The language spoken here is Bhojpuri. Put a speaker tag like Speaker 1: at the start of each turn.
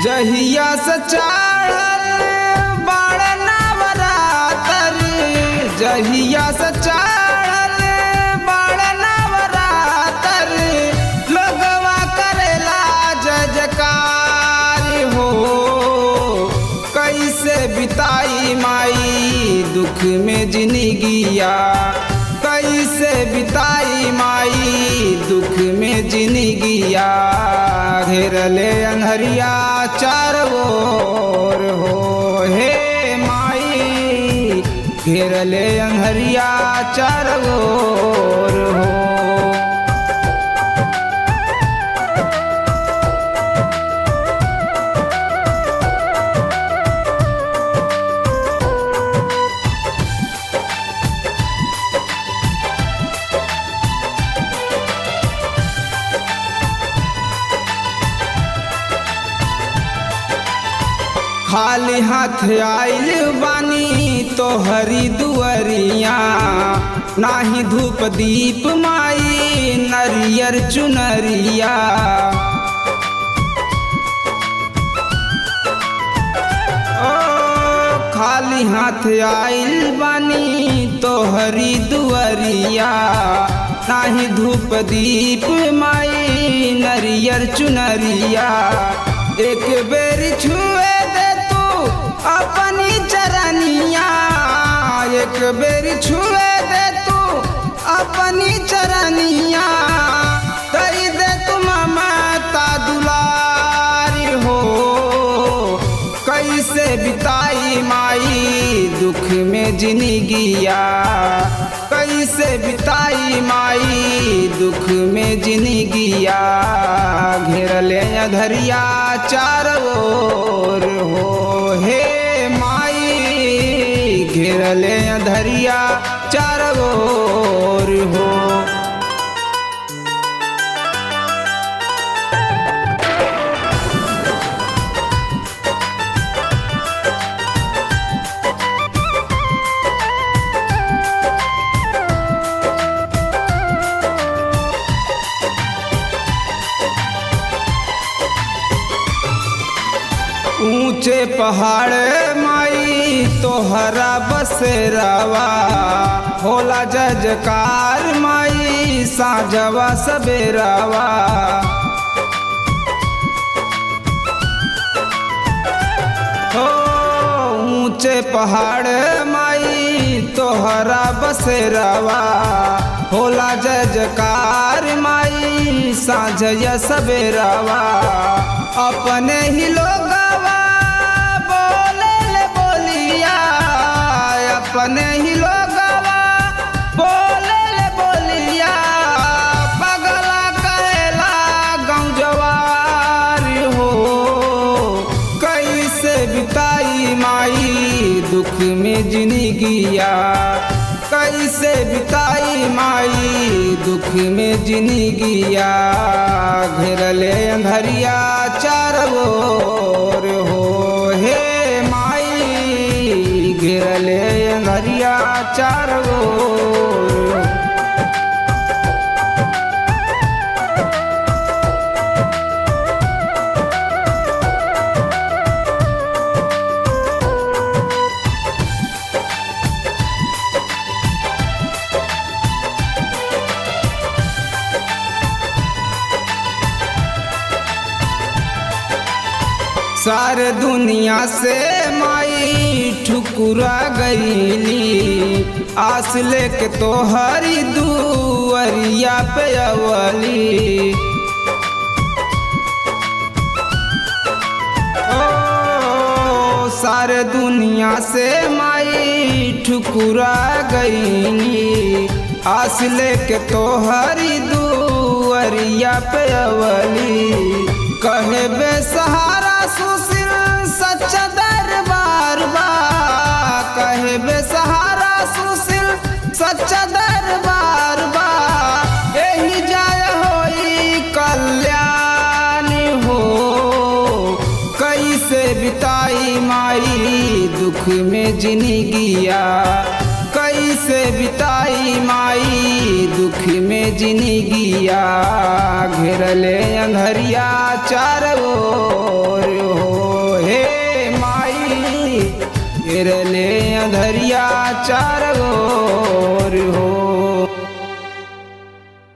Speaker 1: जहिया से चढ़ल बाड़ नवरातर, जहिया से चढ़ल बाड़ नवरातर, लोगवा करेला जय जयकार हो। कैसे बिताई माई दुख में जिंदगिया, कैसे बिताई माई दुख में जिंदगिया। घेरले अंधरिया चारों ओर हो, हे माई घेरले अंधरिया चारों ओर हो। खाली हाथ आइल बानी तोहरी दुअरिया, नाही धूप दीप माई नरियर चुनरिया। ओ खाली हाथ आइल बानी तोहरी दुअरिया, नाही धूप दीप माई नरियर चुनरिया। एक बेर छुए अपनी चरनिया, एक बेर छुए दे तू अपनी चरनिया। कही दे तुम माता दुलारी हो। कैसे बिताई माई दुख में जिंदगिया, कैसे बिताई माई दुख में जिंदगिया। घेरले अंधरिया चारों ओर हो, हे माई घेरले अंधरिया चारों ओर हो। ऊंचे पहाड़ माई तोहरा बसेरावा, होला जय जयकार माई साँझवा सबेरावा। हो ऊंचे पहाड़ माई तोहरा बसेरावा, होला जय जयकार माई साँझया सबेरावा। अपने ही लोगवा बोले ले बोलिया, अपने ही लोगवा बोले ले बोलिया। पगला कहेला गाँव जवार हो। कैसे बिताई माई दुख में जिंदगिया, कैसे बिताई माई दुख में जिंदगिया। घेरले अंधरिया चारों ओर हो, हे माई घेरले अंधरिया चारों ओर। सारे दुनिया से माई ठुकुरा गईली, आस लेके तोहरी दुअरिया पे अवली। ओ सारे दुनिया से माई ठुकुरा गईली, आस लेके तोहरी दुअरिया पे अवली। कहे बेसहारा सुशील सच्चा दरबार बा, कहे बेसहारा सुशील सच्चा दरबार बा। यही जाय होई कल्याण हो। कैसे बिताई माई दुख में जिंदगिया, कैसे बिताई माई दुख में जिंदगिया। घेरले अंधरिया चारों ओर हो। मेहरिया चार गो